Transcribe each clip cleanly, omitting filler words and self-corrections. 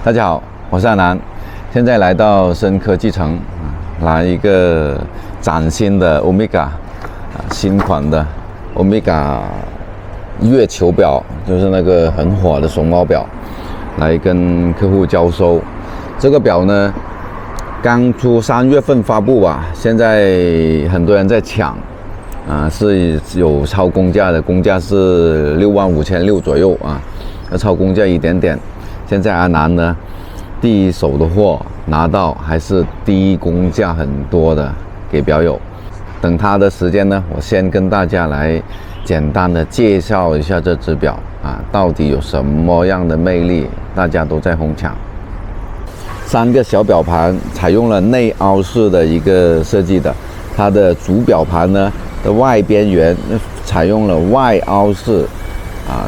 大家好，我是阿南，现在来到深科技城，来一个崭新的 Omega 新款的 Omega 月球表，就是那个很火的熊猫表，来跟客户交收。这个表呢，刚出3月份发布吧，现在很多人在抢，是有超公价的，公价是65600左右啊，要超公价一点点。现在阿南呢，第一手的货拿到，还是低公价很多的给表友。等他的时间呢，我先跟大家来简单的介绍一下这只表到底有什么样的魅力，大家都在哄抢。3个小表盘采用了内凹式的一个设计的，它的主表盘呢的外边缘采用了外凹式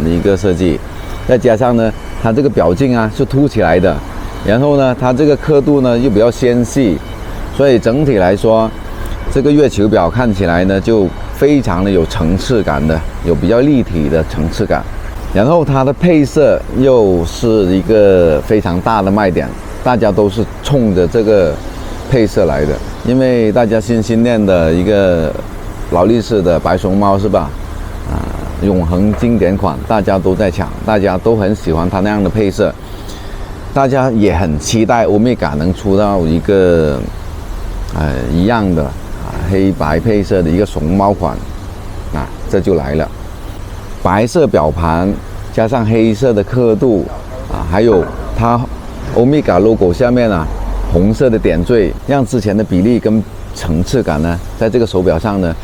的一个设计，再加上呢，它这个表径是凸起来的，然后呢，它这个刻度呢又比较纤细，所以整体来说，这个月球表看起来呢就非常的有层次感的，有比较立体的层次感。然后它的配色又是一个非常大的卖点，大家都是冲着这个配色来的，因为大家心心念的一个劳力士的白熊猫是吧？永恒经典款，大家都在抢，大家都很喜欢它那样的配色，大家也很期待欧米伽能出到一个一样的黑白配色的一个熊猫款，这就来了，白色表盘加上黑色的刻度还有它欧米伽 logo 下面红色的点缀，让之前的比例跟层次感呢，在这个手表上呢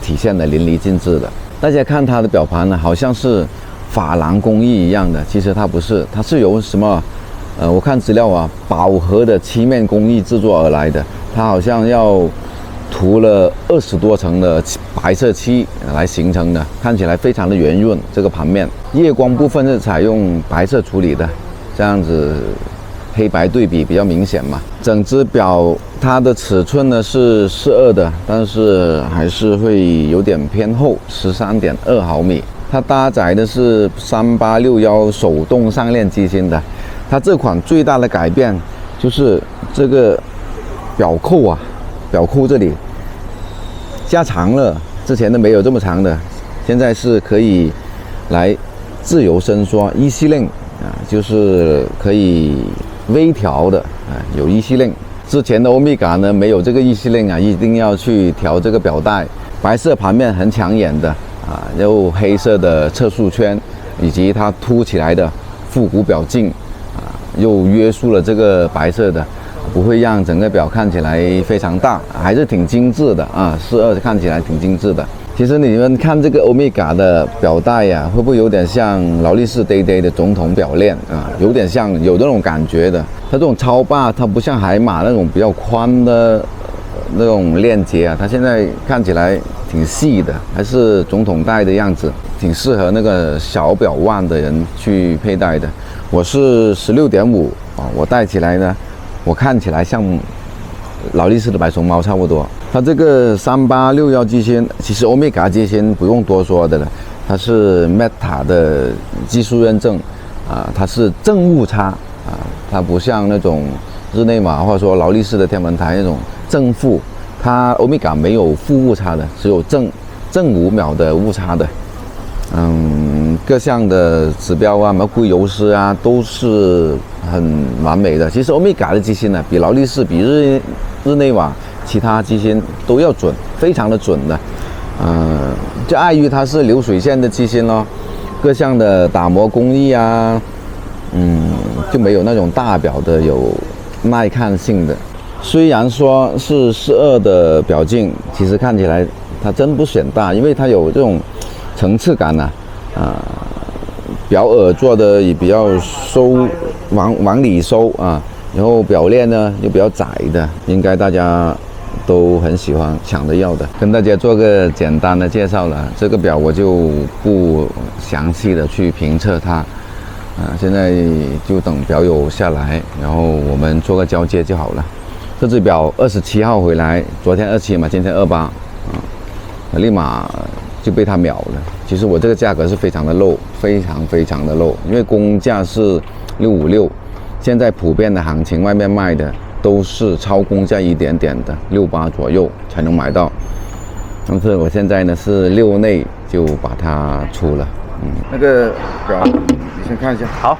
体现得淋漓尽致的。大家看它的表盘呢，好像是珐琅工艺一样的，其实它不是，它是由什么？我看资料饱和的漆面工艺制作而来的。它好像要涂了20多层的白色漆来形成的，看起来非常的圆润。这个盘面夜光部分是采用白色处理的，这样子黑白对比比较明显嘛。整只表它的尺寸呢是42的，但是还是会有点偏厚，13.2毫米。它搭载的是3861手动上链机芯的。它这款最大的改变就是这个表扣表扣这里加长了，之前的没有这么长的，现在是可以来自由伸缩，easy link就是可以微调的有easy link。之前的欧米伽呢没有这个easy link一定要去调这个表带。白色盘面很抢眼的又黑色的测速圈，以及它凸起来的复古表径又约束了这个白色的，不会让整个表看起来非常大，还是挺精致的42看起来挺精致的。其实你们看这个欧米伽的表带会不会有点像劳力士 Day Day 的总统表链有点像，有那种感觉的。它这种超霸，它不像海马那种比较宽的那种链接它现在看起来挺细的，还是总统带的样子，挺适合那个小表腕的人去佩戴的。我是16.5我戴起来呢，我看起来像劳力士的白熊猫差不多。它这个3861机芯，其实欧米伽机芯不用多说的了，它是 Meta 的技术认证它是正误差它不像那种日内瓦或者说劳力士的天文台那种正负，它欧米伽没有负误差的，只有正5秒的误差的。各项的指标什么硅油丝都是很完美的。其实欧米伽的机芯比劳力士、比日内瓦其他机芯都要准，非常的准的。就碍于它是流水线的机芯咯，各项的打磨工艺就没有那种大表的有耐看性的。虽然说是42的表径，其实看起来它真不显大，因为它有这种层次感表耳做的也比较收，往里收然后表链呢又比较窄的，应该大家都很喜欢，抢着要的。跟大家做个简单的介绍了，这个表我就不详细的去评测它现在就等表友下来，然后我们做个交接就好了。这只表27号回来，昨天27嘛，今天28立马就被他秒了。其实我这个价格是非常的low，非常的low，因为公价是656，现在普遍的行情，外面卖的都是超公价一点点的，68左右才能买到。但是我现在呢是6内就把它出了。那个表你先看一下。好，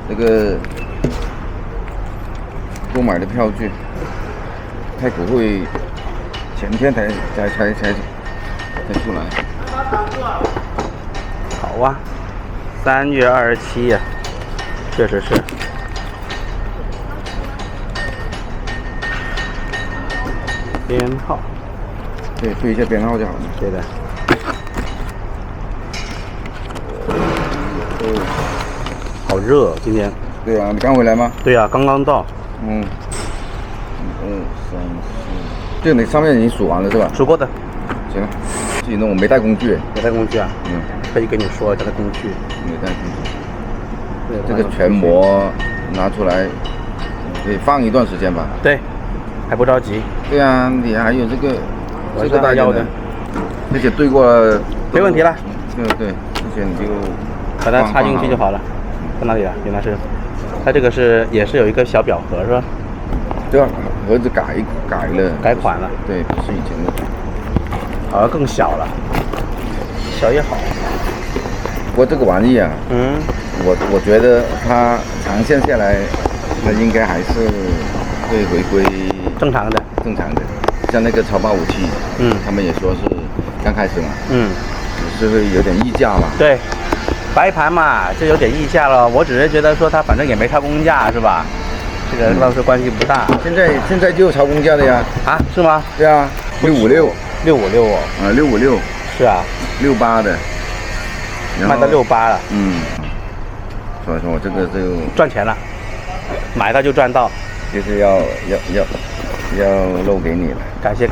这个购买的票据，太古汇前天才出来。好啊，3月27呀，确实是。编号，对，对一下编号就好了。对的。好热，今天。对啊，你刚回来吗？对啊，刚刚到。1、2、3、4。这你上面已经数完了是吧？数过的。行了，自己弄，我没带工具。没带工具啊？可以跟你说一下的工具。没带工具。这个全膜拿出来，可以放一段时间吧？对，还不着急。对啊，你还有这个大要的，而且对过了，没问题了。对，这些你就把它插进去就好了。在哪里啊？原来是，它这个也是有一个小表盒是吧？对啊，盒子改了，改款了。对，不是以前的，好像更小了，小也好。不过这个玩意啊，我觉得它长线下来，它应该还是会回归正常的。像那个超霸武器，他们也说是刚开始嘛，是会有点溢价嘛。对，白盘嘛，就有点溢价了。我只是觉得说它反正也没超公价是吧？这个倒是关系不大。现在就有超公价的呀。啊，是吗？对啊，656哦。656。是啊。68的。卖到68了。所以说我这个就赚钱了，买到就赚到。就是要露给你了。感谢。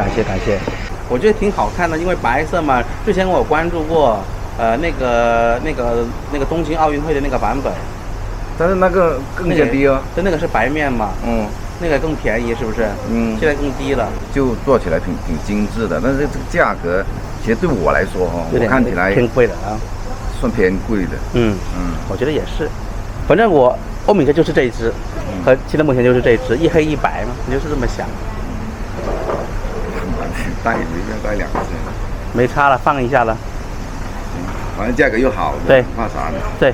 我觉得挺好看的，因为白色嘛。之前我有关注过，那个东京奥运会的那个版本。但是那个更加低哦。对，那个是白面嘛。那个更便宜是不是？现在更低了。就做起来挺精致的，但是这个价格，其实对我来说哈，我看起来偏贵的啊。算偏贵的。我觉得也是。反正我欧米茄就是这一只，和现在目前就是这一只，一黑一白嘛，你就是这么想。带一下带2只，没差了，放一下了。反正价格又好，对，怕啥呢？对，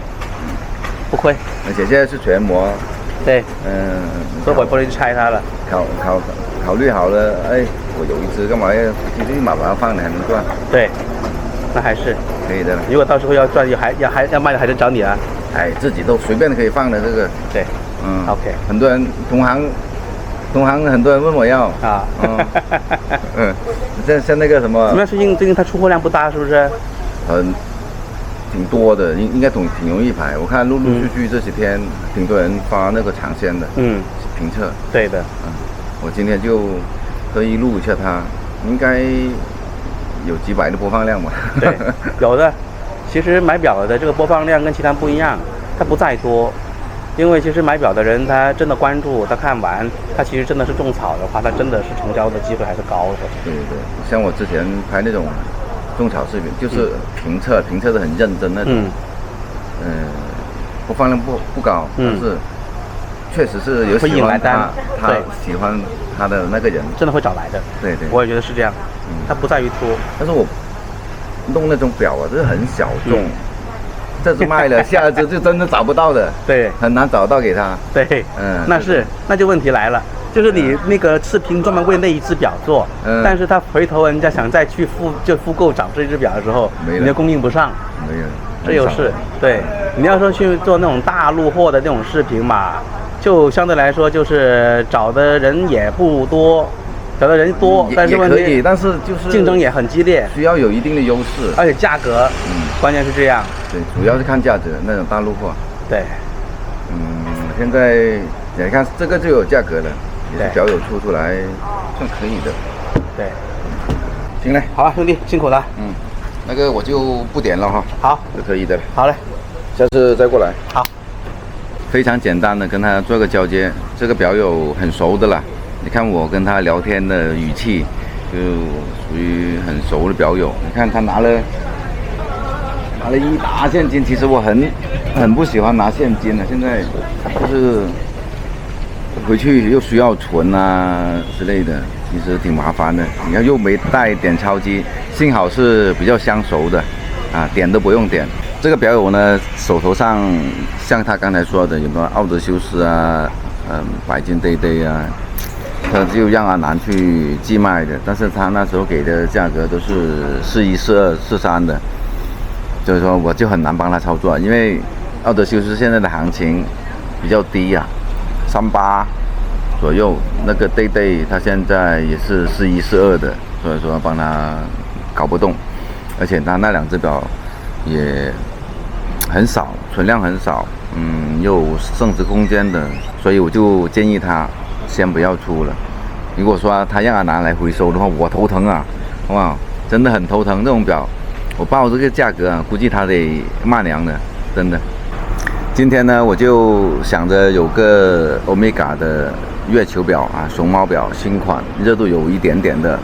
不亏。而且现在是全膜。对，所以我不能去拆它了。考虑好了，哎，我有一只，干嘛立马把它放了还能赚？对，那还是可以的了。如果到时候要赚，要卖的，还是找你啊。哎，自己都随便可以放的这个。对，OK。很多人同行很多人问我要啊。像那个什么。怎么样？最近它出货量不大，是不是？挺多的，应该挺容易排。我看陆续这几天挺多人发那个尝鲜的，评测。对的。我今天就特意录一下它，应该有几百的播放量吧。对，有的。其实买表的这个播放量跟其他不一样，它不在多，因为其实买表的人他真的关注，他看完，他其实真的是种草的话，他真的是成交的机会还是高的。对，像我之前拍那种种草视频，就是评测的很认真那种，播放量不高，但是确实是有喜欢他喜欢他的那个人，真的会找来的。对，我也觉得是这样。它不在于多，但是我弄那种表啊，这是很小众，这次卖了，下一次就真的找不到的，对，很难找到给他。对，那就问题来了，就是你那个视频专门为那一只表做，但是他回头人家想再去复购找这只表的时候，你就供应不上，没有，这又是对。你要说去做那种大陆货的那种视频嘛，就相对来说就是找的人也不多。找的人多，但是问题，但是就是竞争也很激烈，需要有一定的优势，而且价格，关键是这样。对，主要是看价值，那种大陆货。对，现在你看这个就有价格了，也是表友出来，算可以的。对，行嘞，好了，兄弟辛苦了。那个我就不点了哈。好，是可以的。好嘞，下次再过来。好，非常简单的跟他做个交接，这个表友很熟的啦。你看我跟他聊天的语气，就属于很熟的表友。你看他拿了一沓现金，其实我很不喜欢拿现金的，现在就是回去又需要存啊之类的，其实挺麻烦的。你看又没带点钞机，幸好是比较相熟的，啊，点都不用点。这个表友呢，手头上像他刚才说的，有个奥德修斯啊，白金对对啊，他就让阿南去寄卖的，但是他那时候给的价格都是41、42、43的，所以说我就很难帮他操作，因为奥德修斯现在的行情比较低啊，38左右，那个对对他现在也是41、42的，所以说帮他搞不动，而且他那2只表也很少，存量很少，又升值空间的，所以我就建议他先不要出了。如果说他让他拿来回收的话，我头疼啊，好不好？真的很头疼。这种表，我报这个价格啊，估计他得骂娘的，真的。今天呢，我就想着有个欧米伽的月球表啊，熊猫表新款，热度有一点点的，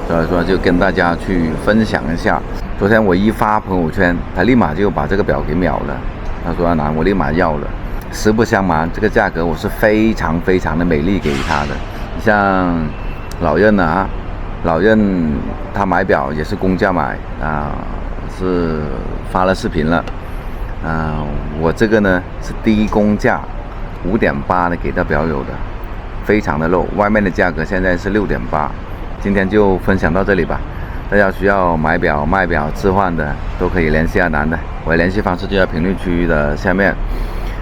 所以说就跟大家去分享一下。昨天我一发朋友圈，他立马就把这个表给秒了。他说：“阿南，我立马要了。”实不相瞒，这个价格我是非常非常的美丽给他的。像老任啊，老任他买表也是公价买啊，是发了视频了。我这个呢是低公价5.8的给到表友的，非常的 low。外面的价格现在是6.8。今天就分享到这里吧。大家需要买表、卖表、置换的，都可以联系阿南的。我的联系方式就在评论区的下面。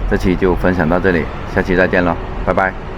这期就分享到这里，下期再见喽，拜拜。